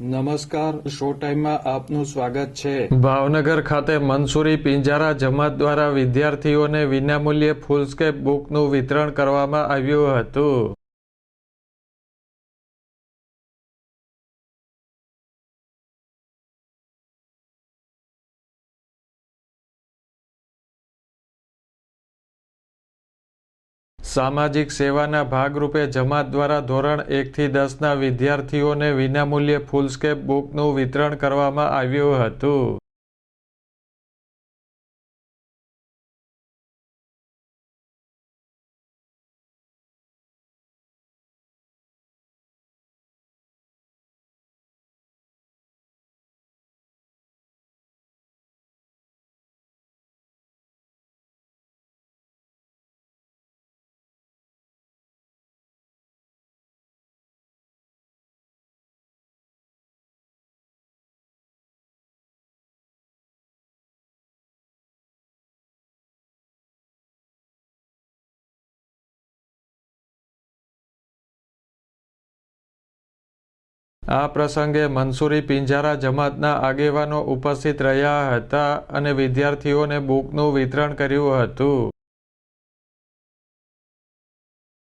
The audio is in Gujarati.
નમસ્કાર, શો ટાઈમમાં આપનું સ્વાગત છે। ભાવનગર ખાતે મંસૂરી પિંજારા જમાત દ્વારા વિદ્યાર્થીઓને વિનામૂલ્યે ફૂલસ્કેપ બુકનું વિતરણ કરવામાં આવ્યું હતું। સામાજિક સેવાના ભાગરૂપે જમાત દ્વારા ધોરણ 1 થી 10ના વિદ્યાર્થીઓને વિનામૂલ્યે ફૂલસ્કેપ બુકનું વિતરણ કરવામાં આવ્યું હતું। આ પ્રસંગે મંસૂરી પિંજારા જમાતના આગેવાનો ઉપસ્થિત રહ્યા હતા અને વિદ્યાર્થીઓને બુકનું વિતરણ કર્યું હતું।